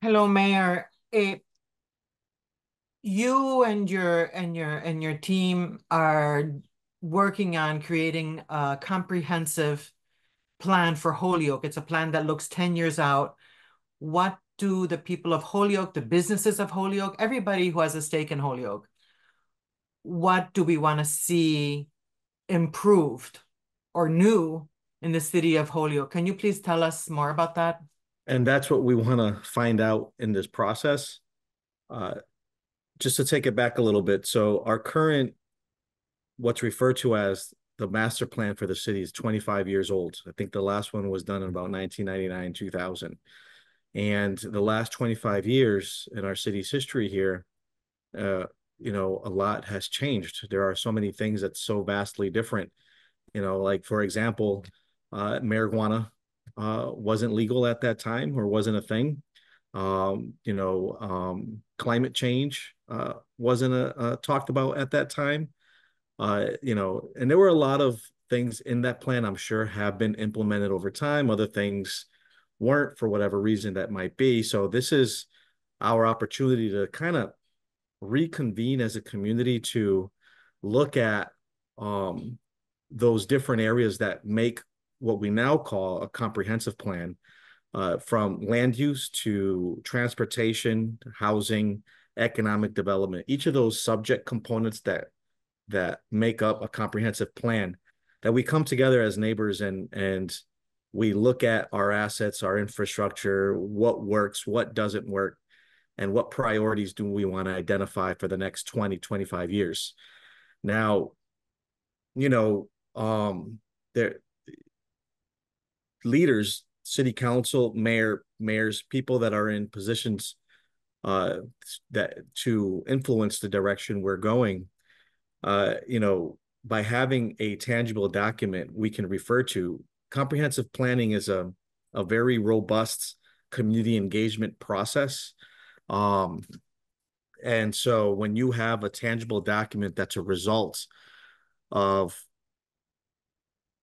Hello, Mayor. You and your team are working on creating a comprehensive plan for Holyoke. It's a plan that looks 10 years out. What do the people of Holyoke, the businesses of Holyoke, everybody who has a stake in Holyoke, what do we want to see improved or new in the city of Holyoke? Can you please tell us more about that? And that's what we want to find out in this process. Uh, just to take it back a little bit. So our current, what's referred to as the master plan for the city is 25 years old. I think the last one was done in about 1999, 2000. And the last 25 years in our city's history here, uh, a lot has changed. There are so many things that's so vastly different. Like for example, marijuana wasn't legal at that time or wasn't a thing. Climate change wasn't talked about at that time. And there were a lot of things in that plan I'm sure have been implemented over time. Other things weren't for whatever reason that might be. So this is our opportunity to kind of reconvene as a community to look at those different areas that make what we now call a comprehensive plan, from land use to transportation, housing, economic development. Each of those subject components that make up a comprehensive plan, that we come together as neighbors and we look at our assets, our infrastructure, what works, what doesn't work, and what priorities do we want to identify for the next 20, 25 years. Now, you know, there leaders, city council, mayors, people that are in positions uh, that to influence the direction we're going, by having a tangible document we can refer to. Comprehensive planning is a very robust community engagement process. Um, and so when you have a tangible document that's a result of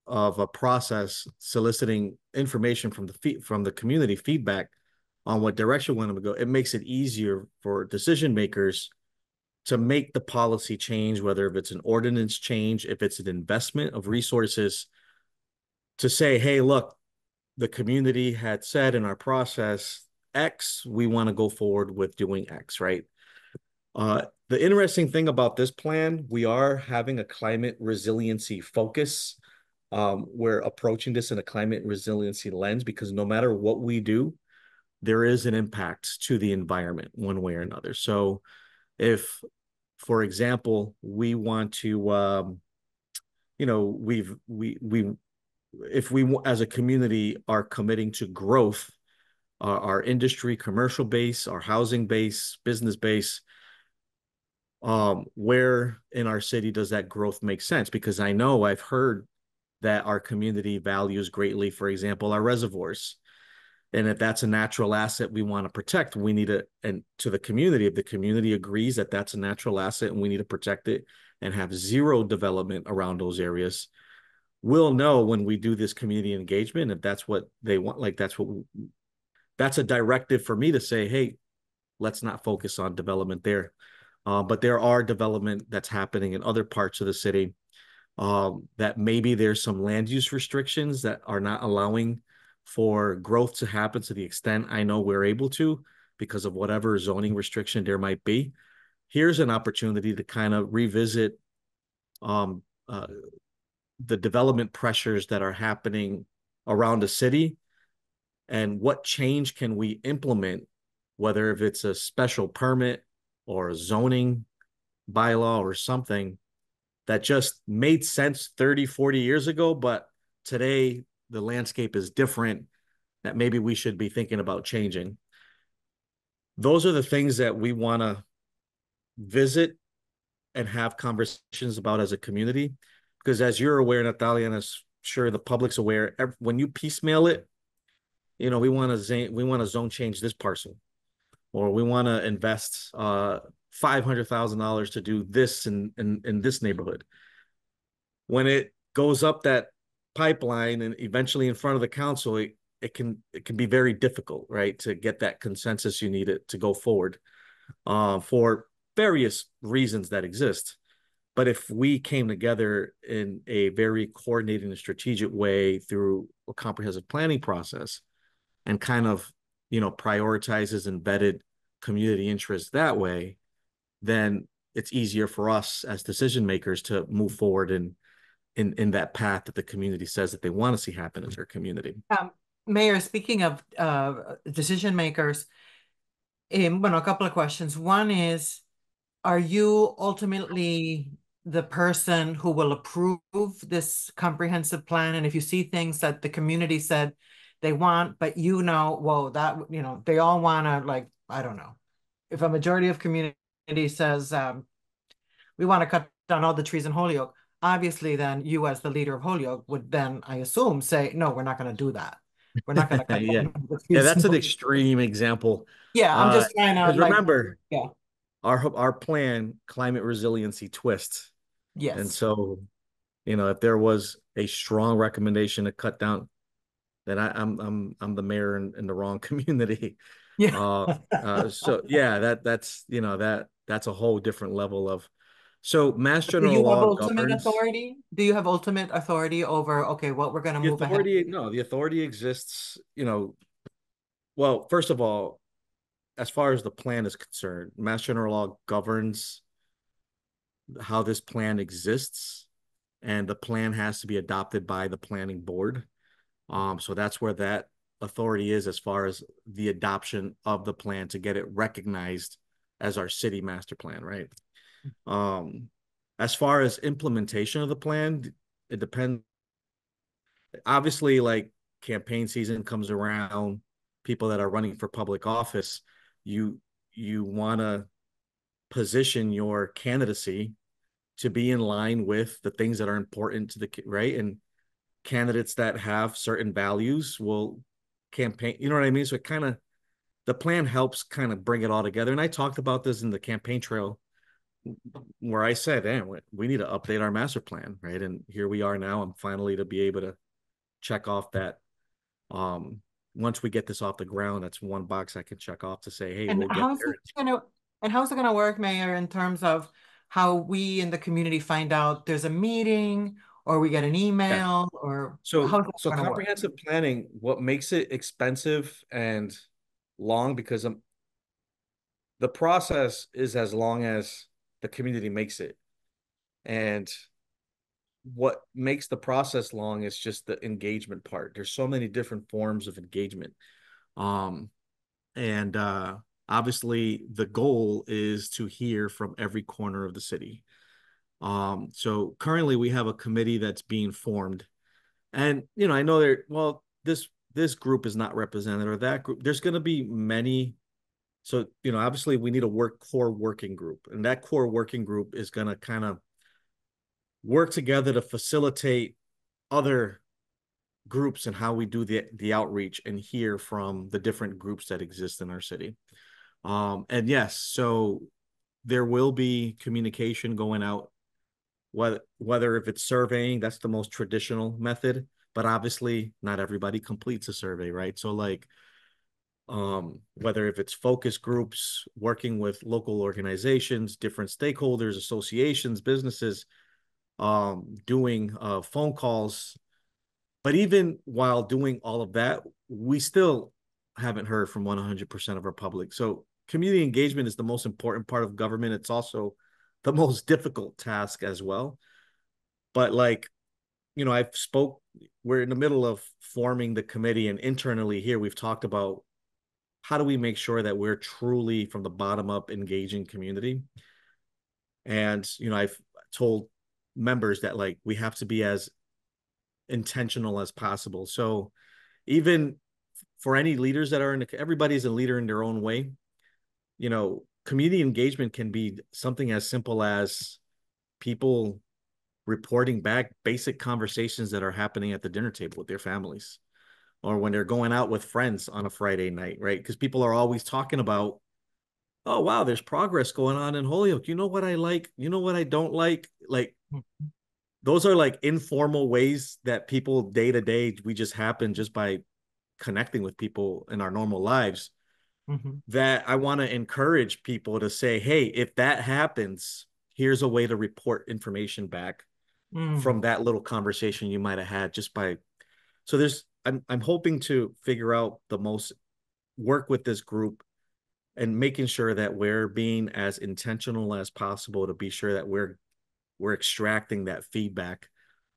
a process soliciting information from the community feedback on what direction we want to go, it makes it easier for decision makers to make the policy change, whether if it's an ordinance change, if it's an investment of resources, to say, hey, look, the community had said in our process X, we want to go forward with doing X, right? The interesting thing about this plan, we are having a climate resiliency focus. We're approaching this in a climate resiliency lens because no matter what we do, there is an impact to the environment one way or another. So if, for example, we want to, we if we as a community are committing to growth, our industry, commercial base, our housing base, business base, where in our city does that growth make sense? Because I know I've heard that our community values greatly, for example, our reservoirs. And if that's a natural asset we want to protect, we need to, and to the community, if the community agrees that that's a natural asset and we need to protect it and have zero development around those areas, we'll know when we do this community engagement if that's what they want. Like that's a directive for me to say, hey, let's not focus on development there. But there are development that's happening in other parts of the city, that maybe there's some land use restrictions that are not allowing for growth to happen to the extent I know we're able to because of whatever zoning restriction there might be. Here's an opportunity to kind of revisit um, uh, the development pressures that are happening around the city and what change can we implement, whether if it's a special permit or a zoning bylaw or something that just made sense 30, 40 years ago, but today the landscape is different, that maybe we should be thinking about changing. Those are the things that we want to visit and have conversations about as a community. Because as you're aware, Natalia, and as sure the public's aware, when you piecemeal it, we want to zone change this parcel, or we want to invest $500,000 to do this in this neighborhood. When it goes up that pipeline and eventually in front of the council, it can be very difficult, right, to get that consensus you need it to go forward, for various reasons that exist. But if we came together in a very coordinated and strategic way through a comprehensive planning process and kind of, prioritizes embedded community interests that way, then it's easier for us as decision makers to move forward in that path that the community says that they want to see happen in their community. Um, Mayor, speaking of decision makers, bueno, a couple of questions. One is, are you ultimately the person who will approve this comprehensive plan? And if you see things that the community said they want, but whoa, they all want to, like, I don't know. If a majority of community says we want to cut down all the trees in Holyoke, obviously then you as the leader of Holyoke would then, I assume, say, no, we're not going to do that. We're not going to cut Yeah. down all the Yeah, trees in that's an Holyoke. extreme example. Yeah, I'm just trying to Because like, remember, yeah, our plan, climate resiliency twist. And yes. so, if there was a strong recommendation to cut down, then I'm the mayor in the wrong community. Yeah. Uh, so yeah, that's a whole different level of. So Mass Do General you have law ultimate governs authority? Do you have ultimate authority over, okay, what we're going to the move ahead? authority. No, the authority exists. Well, first of all, as far as the plan is concerned, Mass General law governs how this plan exists, and the plan has to be adopted by the planning board. So that's where that authority is as far as the adoption of the plan to get it recognized as our city master plan, right? Um, as far as implementation of the plan, it depends. Obviously, like campaign season comes around, people that are running for public office, you you want to position your candidacy to be in line with the things that are important to the right, and candidates that have certain values will campaign, you know what I mean? So it kind of, the plan helps kind of bring it all together. And I talked about this in the campaign trail where I said, "Man, we need to update our master plan," right? And here we are now. I'm finally to be able to check off that. um Once we get this off the ground, that's one box I can check off to say, hey, And we'll get how's it there. gonna and how's it gonna work, Mayor, in terms of how we in the community find out there's a meeting or we get an Yeah. email, or So how's that so gonna work? comprehensive planning, what makes it expensive and long, because the process is as long as the community makes it. And what makes the process long is just the engagement part. There's so many different forms of engagement. Um, and Obviously the goal is to hear from every corner of the city. So currently we have a committee that's being formed. And I know this group is not represented, or that group. There's going to be many. So, obviously we need a core working group, and that core working group is going to kind of work together to facilitate other groups and how we do the outreach and hear from the different groups that exist in our city. And yes, so there will be communication going out, whether if it's surveying, that's the most traditional method, but obviously not everybody completes a survey, right? So like, whether if it's focus groups, working with local organizations, different stakeholders, associations, businesses, doing phone calls. But even while doing all of that, we still haven't heard from 100% of our public. So community engagement is the most important part of government. It's also the most difficult task as well. But like, we're in the middle of forming the committee, and internally here, we've talked about how do we make sure that we're truly from the bottom up engaging community. And, I've told members that like we have to be as intentional as possible. So even for any leaders that are everybody's a leader in their own way. Community engagement can be something as simple as people reporting back basic conversations that are happening at the dinner table with their families, or when they're going out with friends on a Friday night, right? Because people are always talking about, oh, wow, there's progress going on in Holyoke. You know what I like? You know what I don't like? Like, those are like informal ways that people day to day, we just happen just by connecting with people in our normal lives, Mhm. that I want to encourage people to say, hey, if that happens, here's a way to report information back Mm. from that little conversation you might have had just by. So I'm hoping to figure out the most, work with this group and making sure that we're being as intentional as possible to be sure that we're extracting that feedback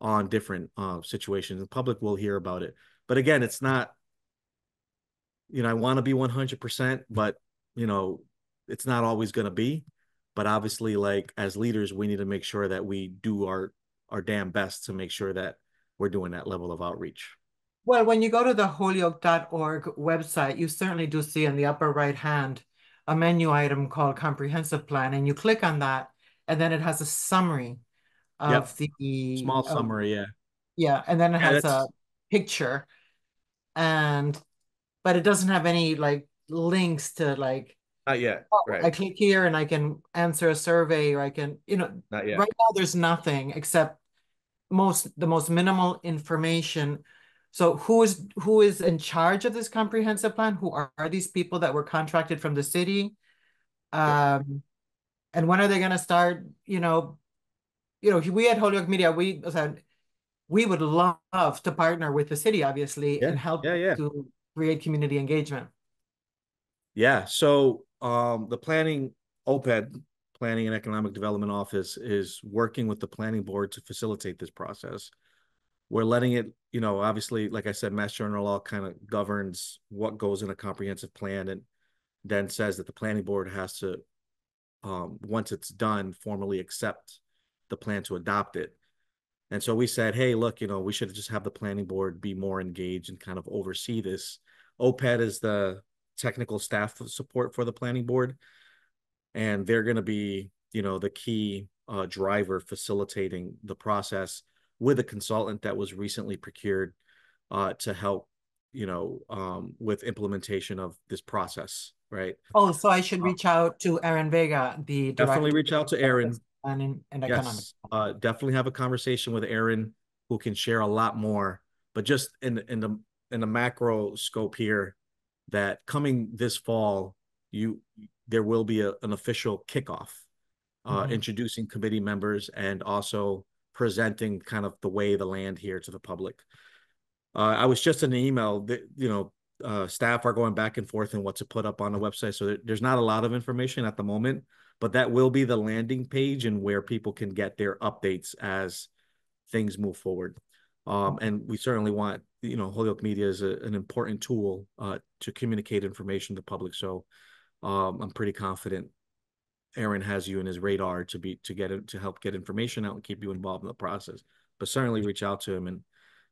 on different situations. The public will hear about it, but again, it's not, I want to be 100%, but you know, it's not always going to be. But obviously, like as leaders, we need to make sure that we do our damn best to make sure that we're doing that level of outreach. Well, when you go to the holyoke.org website, you certainly do see in the upper right hand a menu item called Comprehensive Plan, and you click on that, and then it has a summary Yep. of the Small summary. Yeah. yeah, and then it Yeah. has a That's picture, and but it doesn't have any like links to like, not yet. oh, I Right. click here and I can answer a survey, or I can, Not yet. right now there's nothing except the most minimal information. So who is in charge of this comprehensive plan? Who are these people that were contracted from the city? Yep. Um, and when are they going to start? We at Holyoke Media, we said we would love to partner with the city, obviously, Yeah. and help Yeah. Yeah. to create community engagement. Yeah. So the OPED, Planning and Economic Development Office, is working with the planning board to facilitate this process. We're letting it, obviously, like I said, Mass General Law kind of governs what goes in a comprehensive plan, and then says that the planning board has to, once it's done, formally accept the plan to adopt it. And so we said, hey, look, we should just have the planning board be more engaged and kind of oversee this. OPED is the technical staff support for the planning board, and they're going to be, the key driver facilitating the process with a consultant that was recently procured to help, with implementation of this process, right? Oh, so I should Uh, reach out to Aaron Vega, the Definitely director reach out to of Aaron. planning and economic. Yes, definitely have a conversation with Aaron, who can share a lot more. But just in the macro scope here, that coming this fall, you there will be an official kickoff, Mhm. introducing committee members and also presenting kind of the way of the land here to the public. I was just in an email that, staff are going back and forth on what to put up on the website. So there's not a lot of information at the moment, but that will be the landing page and where people can get their updates as things move forward. And we certainly want, Holyoke Media is an important tool to communicate information to the public. So I'm pretty confident Aaron has you in his radar to help get information out and keep you involved in the process. But certainly reach out to him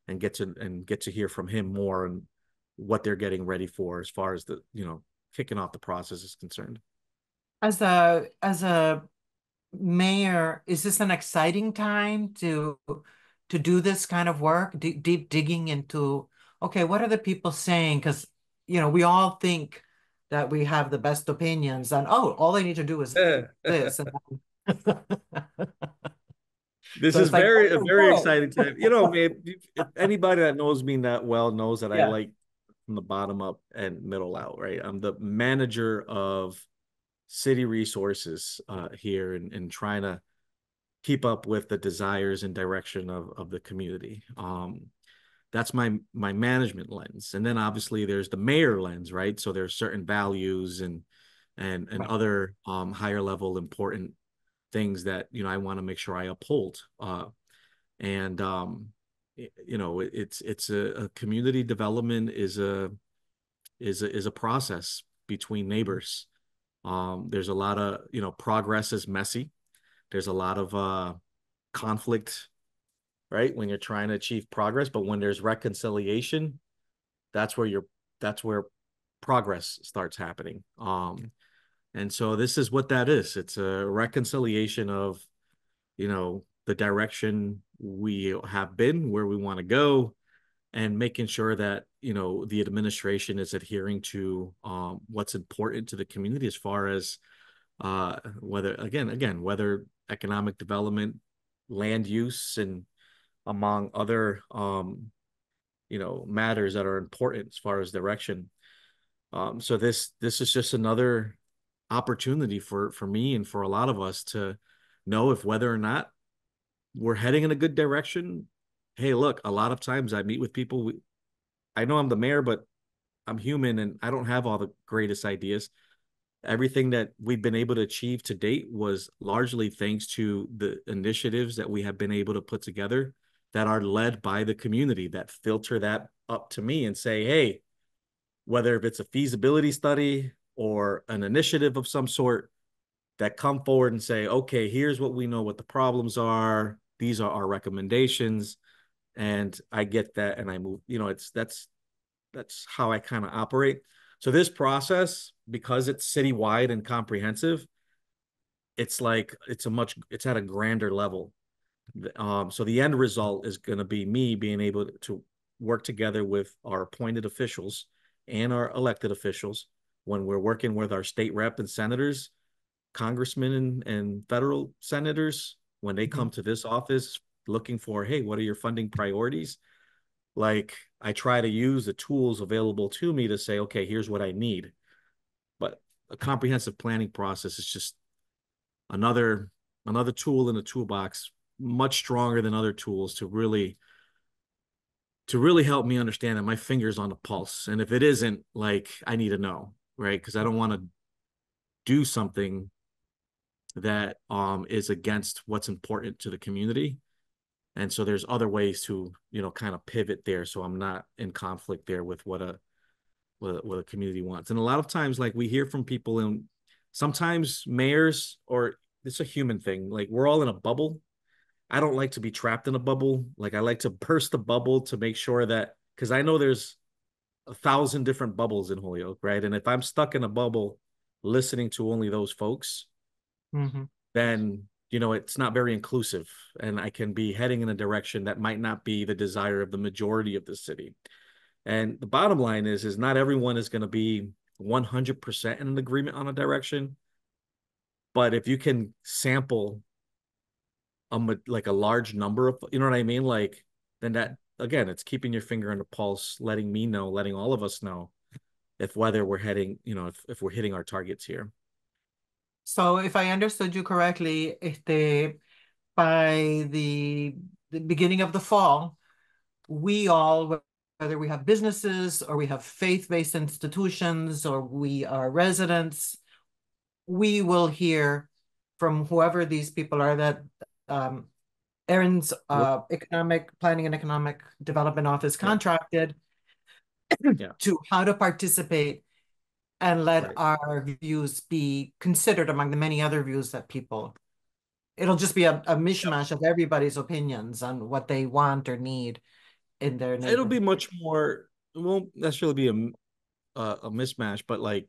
and get to hear from him more and what they're getting ready for as far as the kicking off the process is concerned. As a mayor, is this an exciting time to do this kind of work, deep digging into, okay, what are the people saying? Because, we all think that we have the best opinions and, oh, all they need to do is this. And This so is it's like, a oh, very good. exciting time. Man, if anybody that knows me that well knows that I Yeah. like from the bottom up and middle out, right? I'm the manager of city resources here, and trying to keep up with the desires and direction of the community. That's my management lens, and then obviously there's the mayor lens, right? So there's certain values and Right. other higher level important things that I want to make sure I uphold. And it's a community development is a process between neighbors. There's a lot of progress is messy. There's a lot of conflict, right, when you're trying to achieve progress, but when there's reconciliation, that's where you're that's where progress starts happening. And so this is what that is. It's a reconciliation of the direction we have been, where we want to go, and making sure that the administration is adhering to what's important to the community as far as whether economic development, land use, and among other matters that are important as far as direction. So this is just another opportunity for me and for a lot of us to know if whether or not we're heading in a good direction. Hey, look, a lot of times I meet with people. I know I'm the mayor, but I'm human and I don't have all the greatest ideas. Everything that we've been able to achieve to date was largely thanks to the initiatives that we have been able to put together that are led by the community that filter that up to me and say, hey, whether if it's a feasibility study or an initiative of some sort, that come forward and say, okay, here's what we know what the problems are. These are our recommendations. And I get that and I move, it's that's how I kind of operate. So this process, because it's citywide and comprehensive, it's like it's at a grander level. So the end result is going to be me being able to work together with our appointed officials and our elected officials when we're working with our state rep and senators, congressmen and federal senators, when they Mhm. come to this office looking for, hey, what are your funding priorities? Like I try to use the tools available to me to say, okay, here's what I need. But a comprehensive planning process is just another another tool in the toolbox, much stronger than other tools to really help me understand that my finger's on the pulse. And if it isn't, like I need to know, right? Because I don't want to do something that is against what's important to the community. And so there's other ways to, kind of pivot there. So I'm not in conflict there with what a community wants. And a lot of times, like we hear from people, and sometimes mayors, or it's a human thing, like we're all in a bubble. I don't like to be trapped in a bubble. Like I like to burst the bubble to make sure that, because I know there's 1,000 different bubbles in Holyoke, right? And if I'm stuck in a bubble listening to only those folks, Mhm. then it's not very inclusive, and I can be heading in a direction that might not be the desire of the majority of the city. And the bottom line is not everyone is going to be 100% in an agreement on a direction, but if you can sample like a large number of, you know what I mean, like then that again, it's keeping your finger on the pulse, letting me know, letting all of us know if whether we're heading, if we're hitting our targets here. So if I understood you correctly, by the beginning of the fall, we all, whether we have businesses or we have faith-based institutions or we are residents, we will hear from whoever these people are that um, Erin's Work. Economic Planning and Economic Development Office Yeah. contracted Yeah. to how to participate and let Right. our views be considered among the many other views that people. It'll just be a Yep. mishmash of everybody's opinions on what they want or need in their It'll be neighborhood. much more, it won't necessarily be a mismatch, but like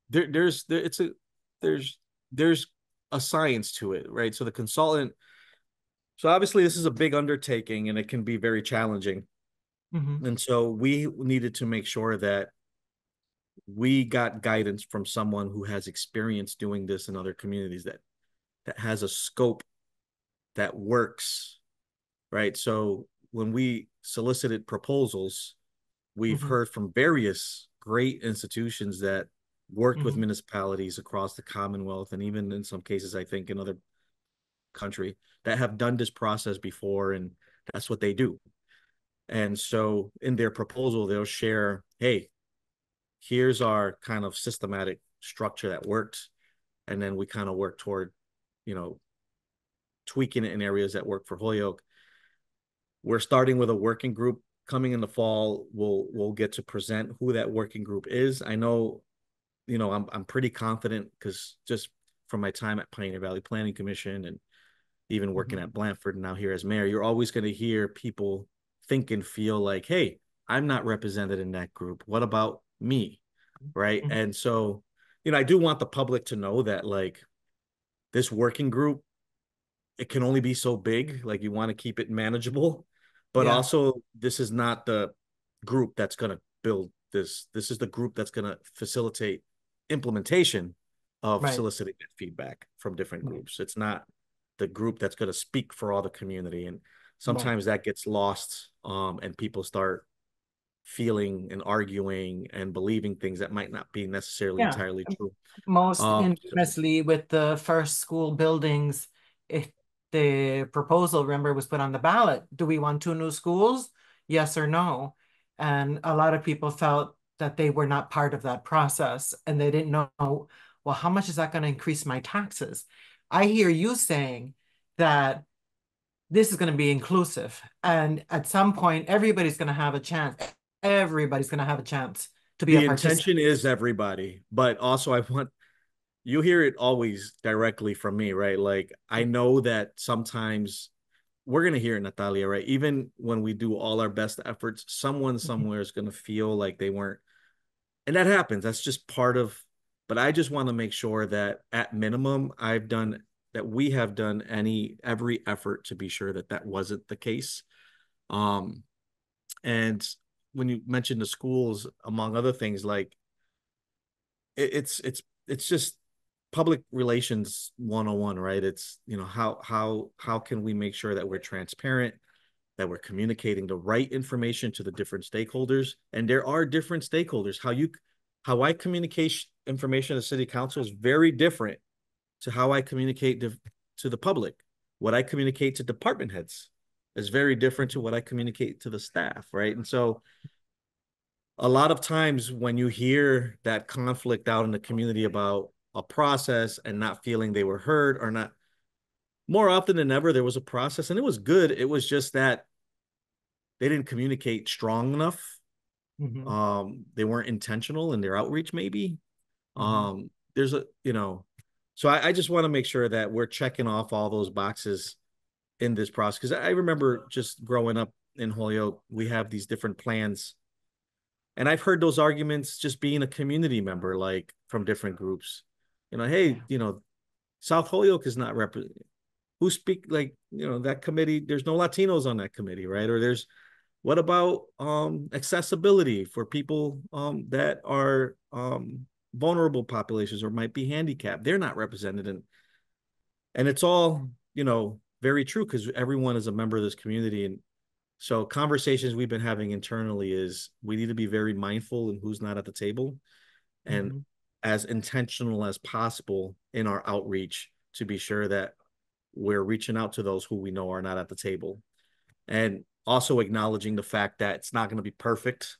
there's there's a science to it, right? So the consultant, so obviously this is a big undertaking and it can be very challenging. Mhm, And so we needed to make sure that we got guidance from someone who has experience doing this in other communities, that has a scope that works, right? So when we solicited proposals, we've mhm, heard from various great institutions that worked with mhm, municipalities across the Commonwealth, and even in some cases, I think in other country, that have done this process before, and that's what they do. And so in their proposal, they'll share, hey, here's our kind of systematic structure that works. And then we kind of work toward, you know, tweaking it in areas that work for Holyoke. We're starting with a working group coming in the fall. We'll get to present who that working group is. I know, I'm pretty confident because just from my time at Pioneer Valley Planning Commission and even working mhm, at Blandford and now here as mayor, you're always going to hear people think and feel like, hey, I'm not represented in that group. What about me? Right. mhm. And so, I do want the public to know that like this working group, it can only be so big. Like you want to keep it manageable, but Yeah, also this is not the group that's going to build this. This is the group that's going to facilitate implementation of right, soliciting feedback from different right, groups. It's not the group that's going to speak for all the community. And right. sometimes that gets lost, and people start feeling and arguing and believing things that might not be necessarily Yeah. entirely true. Most So infamously with the first school buildings, if the proposal, remember, was put on the ballot. Do we want two new schools? Yes or no? And a lot of people felt that they were not part of that process and they didn't know, well, how much is that going to increase my taxes? I hear you saying that this is going to be inclusive. And at some point, everybody's going to have a chance. Everybody's going to have a chance to be a the participant. intention is everybody, but also I want you hear it always directly from me, right? Like I know that sometimes we're gonna hear it, Natalia, right? Even when we do all our best efforts, someone somewhere is gonna feel like they weren't, and that happens. That's just part of. But I just want to make sure that at minimum, that we have done every effort to be sure that that wasn't the case. Um, and when you mentioned the schools, among other things, like it's just public relations 101, right? It's how can we make sure that we're transparent, that we're communicating the right information to the different stakeholders, and there are different stakeholders. How I communicate information to city council is very different to how I communicate to the public. What I communicate to department heads is very different to what I communicate to the staff, right? And so a lot of times when you hear that conflict out in the community about a process and not feeling they were heard or not, more often than ever, there was a process and it was good. It was just that they didn't communicate strong enough. Mhm, They weren't intentional in their outreach, maybe. mhm, There's so I just want to make sure that we're checking off all those boxes in this process. Because I remember just growing up in Holyoke, we have these different plans. And I've heard those arguments just being a community member, like from different groups. Hey, yeah. South Holyoke is not represented. Who speak like, that committee, there's no Latinos on that committee, right? Or there's what about accessibility for people that are vulnerable populations or might be handicapped? They're not represented and it's all, very true because everyone is a member of this community. And so conversations we've been having internally is we need to be very mindful in who's not at the table and Mhm. as intentional as possible in our outreach to be sure that we're reaching out to those who we know are not at the table and also acknowledging the fact that it's not going to be perfect.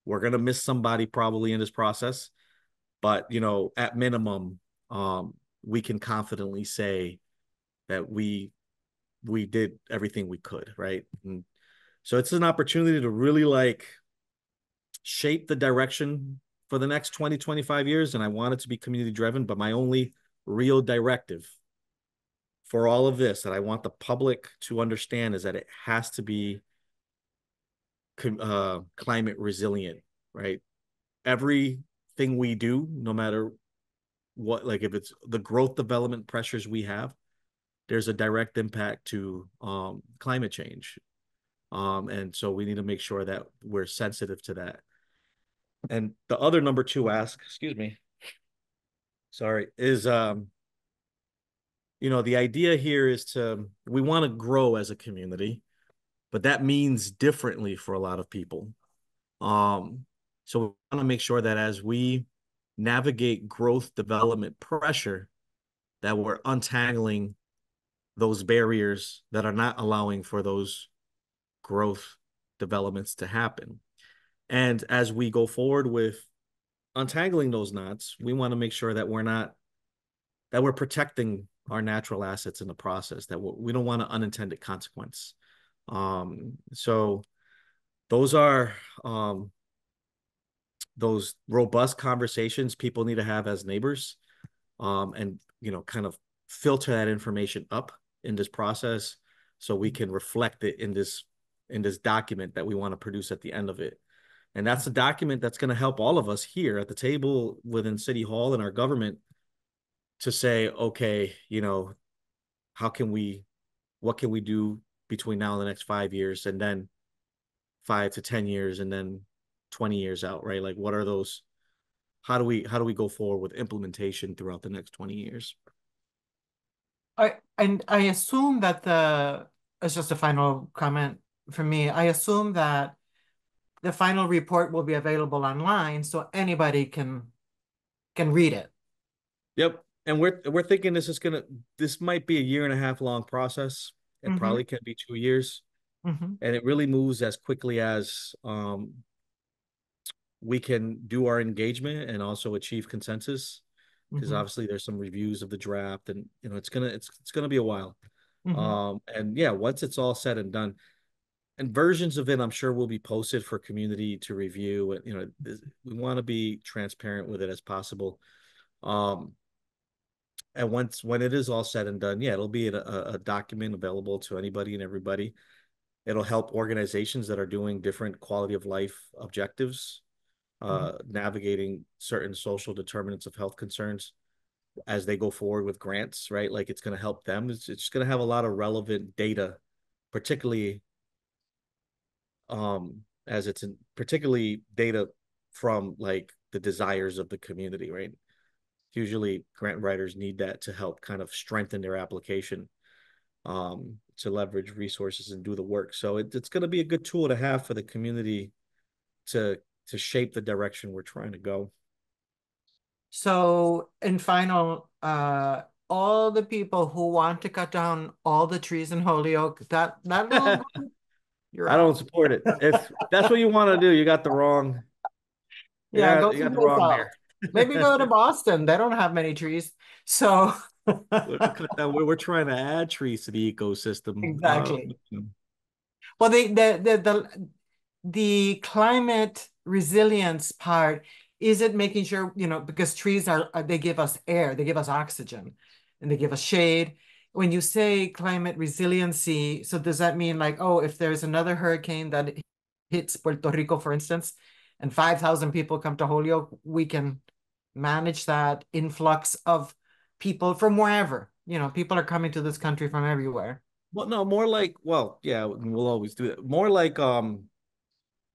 We're going to miss somebody probably in this process, but at minimum, we can confidently say that we did everything we could, right? And so it's an opportunity to really like shape the direction for the next 20, 25 years. And I want it to be community driven, but my only real directive for all of this that I want the public to understand is that it has to be climate resilient, right? Everything we do, no matter what, like if it's the growth development pressures we have, there's a direct impact to climate change. And so we need to make sure that we're sensitive to that. And the other number two ask, excuse me, sorry, is the idea here is we want to grow as a community, but that means differently for a lot of people. Um, so we want to make sure that as we navigate growth development pressure, that we're untangling those barriers that are not allowing for those growth developments to happen. And as we go forward with untangling those knots, we want to make sure that we're protecting our natural assets in the process, that we don't want an unintended consequence. So those are those robust conversations people need to have as neighbors, and kind of filter that information up in this process so we can reflect it in this document that we want to produce at the end of it. And that's a document that's going to help all of us here at the table within City Hall and our government to say, okay, how can we, what can we do between now and the next 5 years, and then 5 to 10 years, and then 20 years out, right? Like, what are those? How do we go forward with implementation throughout the next 20 years? I assume that it's just a final comment for me. I assume that the final report will be available online so anybody can read it. Yep. And we're thinking this might be a year and a half long process. It Mm-hmm. probably can be 2 years. Mm-hmm. And it really moves as quickly as we can do our engagement and also achieve consensus. Because Mm-hmm. obviously there's some reviews of the draft, and it's gonna be a while. Mm-hmm. And yeah, once it's all said and done, and versions of it, I'm sure will be posted for community to review. And we want to be transparent with it as possible. Um, and when it is all said and done, yeah, it'll be a document available to anybody and everybody. It'll help organizations that are doing different quality of life objectives, Mm-hmm. navigating certain social determinants of health concerns as they go forward with grants, right? Like it's going to help them. It's going to have a lot of relevant data, particularly as it's particularly data from like the desires of the community, right? Usually grant writers need that to help kind of strengthen their application, to leverage resources and do the work. So it's going to be a good tool to have for the community to to shape the direction we're trying to go. So in final, all the people who want to cut down all the trees in Holyoke, that little I group, you're don't out. support it. If that's what you want to do, you got the wrong you Yeah, got go you got the someplace wrong else. mayor. Maybe go to Boston. They don't have many trees. So Cut down. We're trying to add trees to the ecosystem. exactly. Well, the climate resilience part is it making sure, because trees they give us air, they give us oxygen, and they give us shade. When you say climate resiliency, so does that mean like, oh, if there's another hurricane that hits Puerto Rico, for instance, and 5,000 people come to Holyoke, we can manage that influx of people from wherever. People are coming to this country from everywhere. Well, no, more like, well, yeah, we'll always do it. More like,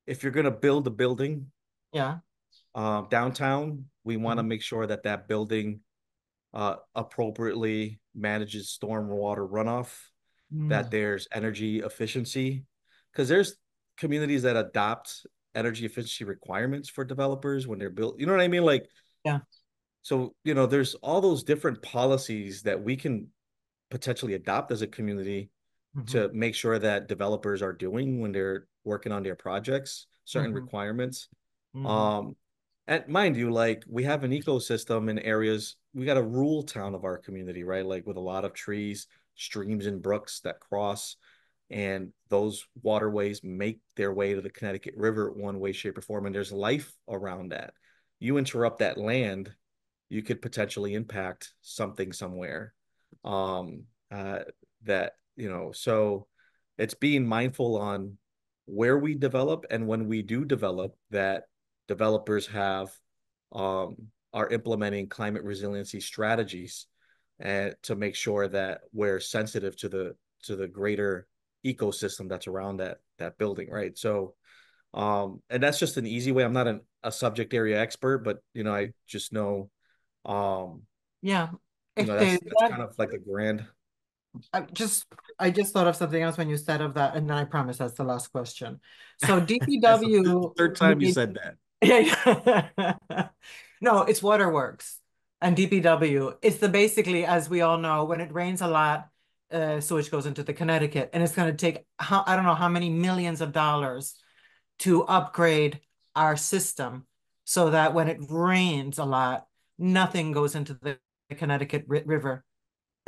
if you're gonna build a building, Yeah. downtown, we want to Mhm. make sure that that building appropriately manages stormwater runoff, that Mm. there's energy efficiency, because there's communities that adopt energy efficiency requirements for developers when they're built. You know what I mean? Like, Yeah. so, there's all those different policies that we can potentially adopt as a community Mhm. to make sure that developers are doing when they're working on their projects, certain Mhm. requirements. Mhm. Um, and mind you, like we have an ecosystem in areas, we got a rural town of our community, right? Like with a lot of trees, streams, and brooks that cross, and those waterways make their way to the Connecticut River one way, shape, or form. And there's life around that. You interrupt that land, you could potentially impact something somewhere. Um, uh, so it's being mindful on where we develop and when we do develop that developers are implementing climate resiliency strategies and to make sure that we're sensitive to the greater ecosystem that's around that building, right? So and that's just an easy way. I'm not a subject area expert, but I just know um Yeah. If they that's that kind of like a grand. I just I just thought of something else when you said of that, and then I promise that's the last question. So That's the DPW third time you need said that. yeah. No, it's waterworks and DPW. It's basically, as we all know, when it rains a lot, sewage goes into the Connecticut, and it's going to take I don't know how many millions of dollars to upgrade our system so that when it rains a lot, nothing goes into the Connecticut River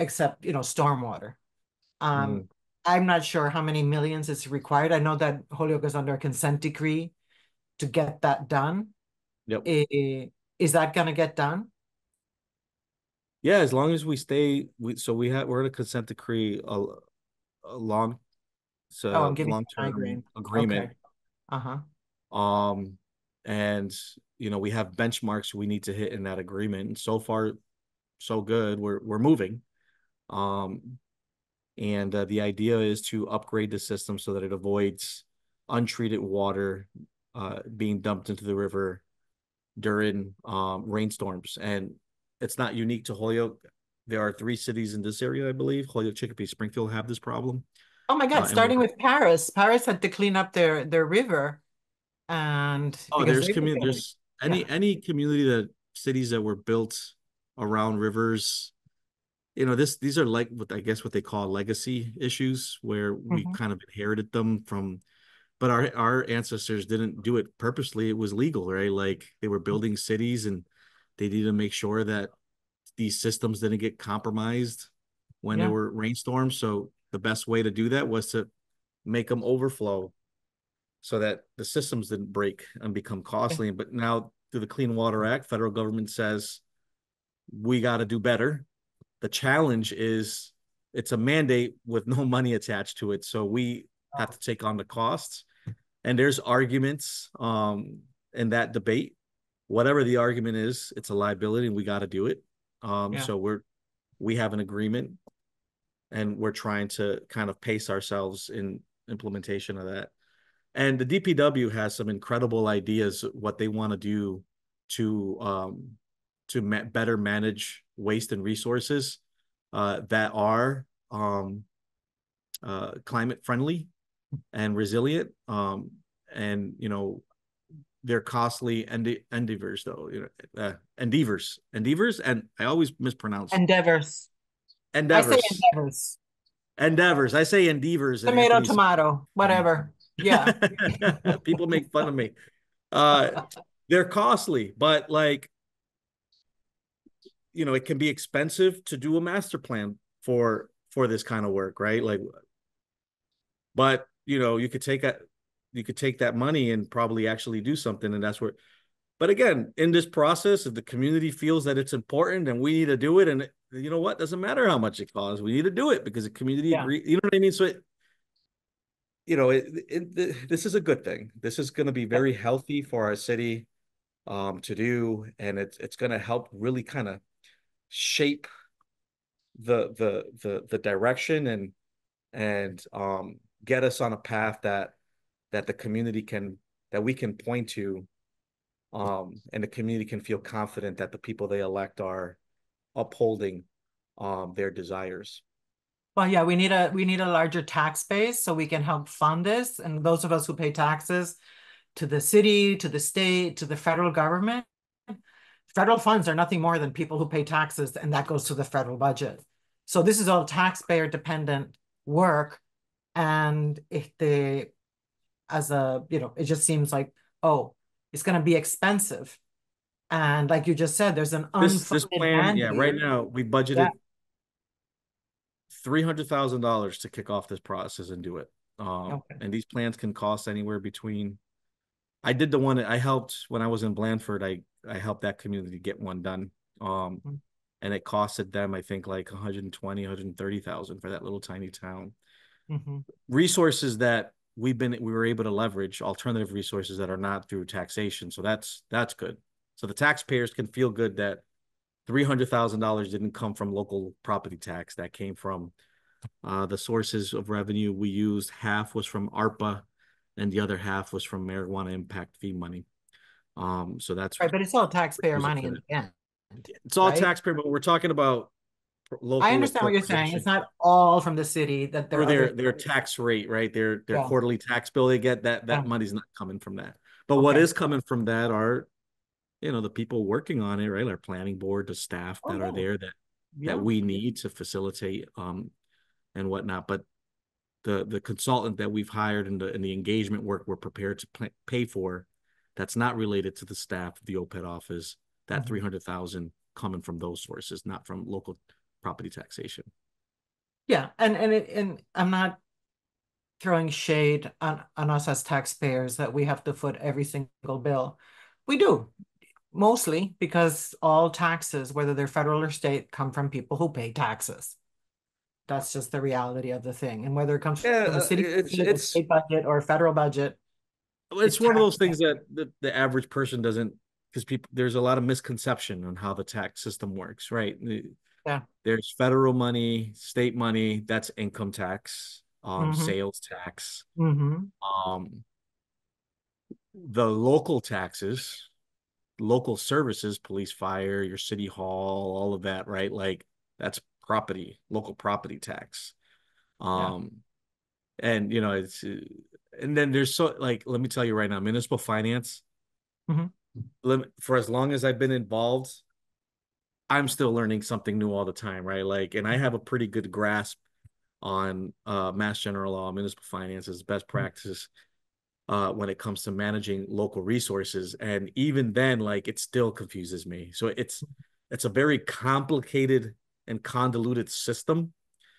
except, stormwater. Um, Mhm. I'm not sure how many millions is required. I know that Holyoke is under a consent decree to get that done. Yep. Is that going to get done? Yeah, as long as we stay, we're in a consent decree, a long, it's Oh, a I'm giving you a long-term migraine. Okay. agreement. Uh-huh. Um, and we have benchmarks we need to hit in that agreement. And so far, so good. We're moving. Um, and the idea is to upgrade the system so that it avoids untreated water being dumped into the river during rainstorms. And it's not unique to Holyoke. There are 3 cities in this area, I believe. Holyoke, Chicopee, Springfield have this problem. Oh my God, And starting with Paris. Paris had to clean up their river. and Oh, because there's they look community. at it. There's Yeah. any community that cities that were built around rivers. These are like what I guess what they call legacy issues, where we Hmm. kind of inherited them from. But our ancestors didn't do it purposely. It was legal, right? Like they were building cities, and they needed to make sure that these systems didn't get compromised when there Yeah. were rainstorms. So the best way to do that was to make them overflow so that the systems didn't break and become Yeah. costly. But now through the Clean Water Act, federal government says we got to do better. The challenge is it's a mandate with no money attached to it. So we have to take on the costs. And there's arguments in that debate. Whatever the argument is, it's a liability and we got to do it. Yeah. So we have an agreement and we're trying to kind of pace ourselves in implementation of that. And the DPW has some incredible ideas what they want to do to better manage waste and resources that are climate friendly and resilient. And they're costly endeavors though. Endeavors, and I always mispronounce Endeavors. I say endeavors. endeavors. Endeavors. I say endeavors, and Tomato, Anthony says tomato, whatever. Yeah. people make fun of me. Uh, they're costly, but like it can be expensive to do a master plan for this kind of work, right? Like, but you could take that money and probably actually do something, and that's where. But again, in this process, if the community feels that it's important and we need to do it, and you know what, doesn't matter how much it costs, we need to do it because the community Yeah. agree. You know what I mean? So this is a good thing. This is going to be Yeah. very healthy for our city to do, and it's going to help really kind of shape the direction and get us on a path that the community can that we can point to, and the community can feel confident that the people they elect are upholding their desires. Well, yeah, we need a larger tax base so we can help fund this. And those of us who pay taxes to the city, to the state, to the federal government, federal funds are nothing more than people who pay taxes, and that goes to the federal budget. So this is all taxpayer dependent work. And if they, it just seems like, oh, it's going to be expensive. And like you just said, there's an This unfunded plan, yeah, right mandate. now we Yeah. budgeted $300,000 to kick off this process and do it. Okay. And these plans can cost anywhere between. I did the one I helped when I was in Blandford. I helped that community get one done. And it costed them, I think, like 120, 130,000 for that little tiny town. Mm-hmm. Resources that we were able to leverage, alternative resources that are not through taxation. So that's good. So the taxpayers can feel good that $300,000 didn't come from local property tax. That came from the sources of revenue we used. Half was from ARPA, and the other half was from marijuana impact fee money. So that's Right, but it's all taxpayer was a money in credit. the end, It's all right? taxpayer, but we're talking about I local understand what you're saying. It's appropriation not all from the city, that there or are other. their tax rate, right? Their Yeah, quarterly tax bill they get, that yeah. money's not coming from that. But what Okay. is coming from that are the people working on it, right? Our planning board, the staff Oh that are yeah, there that yeah. we need to facilitate and whatnot. But the consultant that we've hired and the engagement work we're prepared to pay for, that's not related to the staff of the OPED office. That Mhm. 300,000 coming from those sources, not from local property taxation. Yeah, and I'm not throwing shade on us as taxpayers that we have to foot every single bill. We do, mostly because all taxes, whether they're federal or state, come from people who pay taxes. That's just the reality of the thing. And whether it comes Yeah, from a city it's budget, a it's state budget, or a federal budget, it's it's one of tax. those things that the average person doesn't, because people there's a lot of misconception on how the tax system works, right? Yeah. There's federal money, state money, that's income tax, Mm-hmm. sales tax, Mm-hmm. um, the local taxes, local services, police, fire, your city hall, all of that, right? Like that's local property tax. Yeah. Um, and it's and then there's so like let me tell you right now, municipal finance, Mhm. for as long as I've been involved, I'm still learning something new all the time, right? Like, and I have a pretty good grasp on mass general law, municipal finances, best practices when it comes to managing local resources. And even then, like, it still confuses me. So it's a very complicated and convoluted system,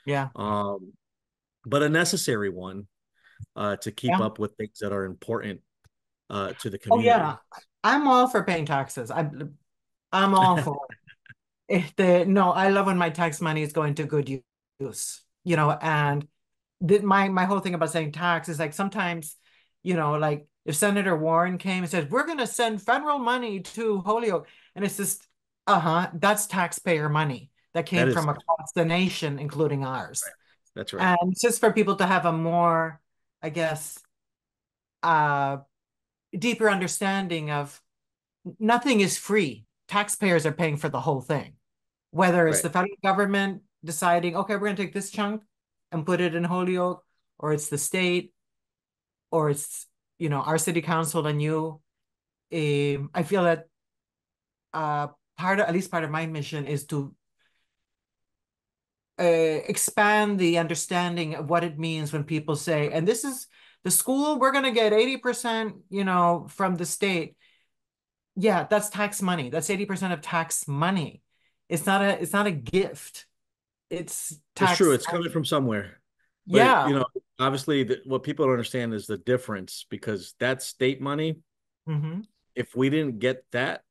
Yeah. um, but a necessary one to keep Yeah. up with things that are important to the Oh yeah. community. I'm all for paying taxes. I'm all for it. If the no, I love when my tax money is going to good use, and my whole thing about saying tax is like sometimes, like if Senator Warren came and said, we're going to send federal money to Holyoke, and it's just, that's taxpayer money that That came is from across the nation, including ours. right. That's right. And it's just for people to have a more, I guess, uh, deeper understanding of nothing is free. Taxpayers are paying for the whole thing, whether it's Right. the federal government deciding, okay, we're going to take this chunk and put it in Holyoke, or it's the state, or it's our city council and you. I feel that uh, at least part of my mission is to expand the understanding of what it means when people say, and this is the school, we're going to get 80%, from the state. Yeah, that's tax money. That's 80% of tax money. It's not a gift. It's It's true. tax. It's coming from somewhere. But, Yeah. obviously, what people don't understand is the difference because that state money, Hmm. if we didn't get that,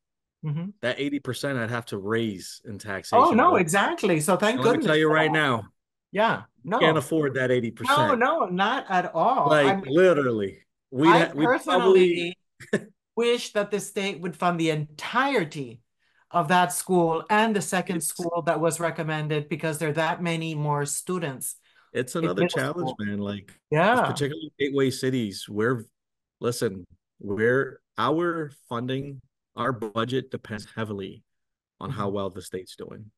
Hmm. that 80%, I'd have to raise in Oh, taxation no, alone. exactly. So thank And let me tell goodness you for right that. now, Yeah. can't No, afford that no, 80%. no, not at all. I Like mean, literally, I we'd probably personally wish that the state would fund the entirety of that school and the second it's school that was recommended because there are that many more students it's in another middle challenge, school. man. Like, Yeah. particularly gateway cities, listen, we're our funding, our budget depends heavily on how Mhm. well the state's doing.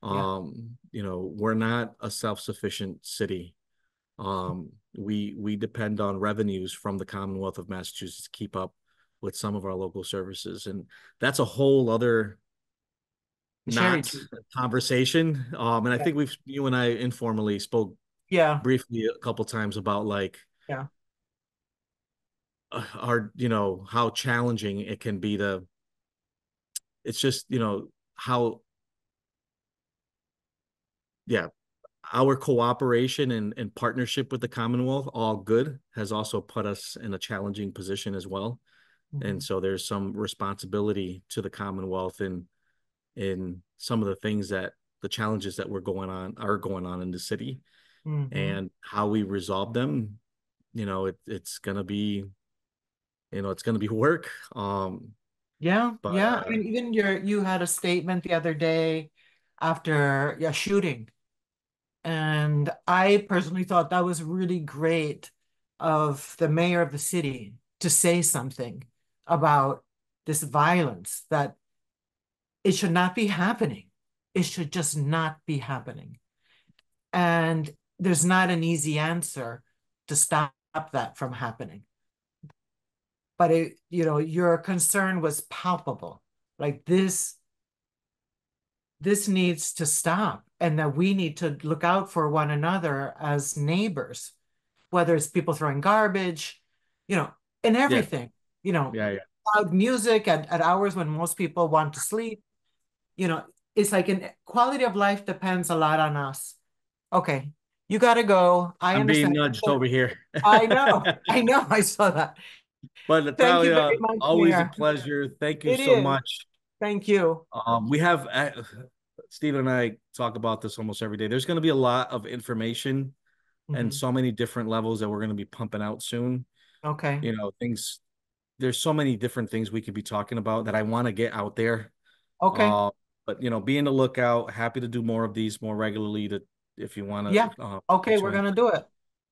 Yeah. We're not a self-sufficient city. We depend on revenues from the Commonwealth of Massachusetts to keep up with some of our local services, and that's a whole other The cherry not tree. conversation. And I Yeah. think you and I informally spoke Yeah. briefly a couple times about like Yeah. our how challenging it can be to. It's just how, yeah, our cooperation and partnership with the Commonwealth, all good, has also put us in a challenging position as well. And Hmm. so there's some responsibility to the Commonwealth in some of the things that the challenges that are going on in the city Hmm. and how we resolve them. It's gonna be it's gonna be work. Yeah. But Yeah. I mean, even you had a statement the other day after a shooting. And I personally thought that was really great of the mayor of the city to say something about this violence, that it should not be happening. It should just not be happening. And there's not an easy answer to stop that from happening. But your concern was palpable. Like this needs to stop, and that we need to look out for one another as neighbors, whether it's people throwing garbage, you know, and yeah, everything, you know, yeah, yeah. loud music at hours when most people want to sleep, you know, it's like an quality of life depends a lot on us. Okay, you got to go. I I'm being understand. nudged over here. I know. I know. I saw that. But Thank you Natalia, very much, always a Mayor. pleasure. Thank you It so is. much. Thank you. We have Steve and I talk about this almost every day. There's going to be a lot of information and Mhm. so many different levels that we're going to be pumping out soon. Okay. Things. There's so many different things we could be talking about that I want to get out there. Okay. Uh, but be on the lookout. Happy to do more of these more regularly. To if you want Yeah. to Okay. get you We're in. gonna do it.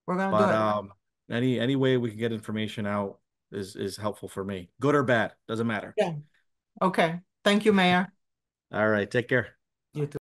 We're gonna do But it. any way we can get information out is helpful for me. Good or bad, doesn't matter. Yeah. Okay. Thank you, Mayor. All right, take care. You too.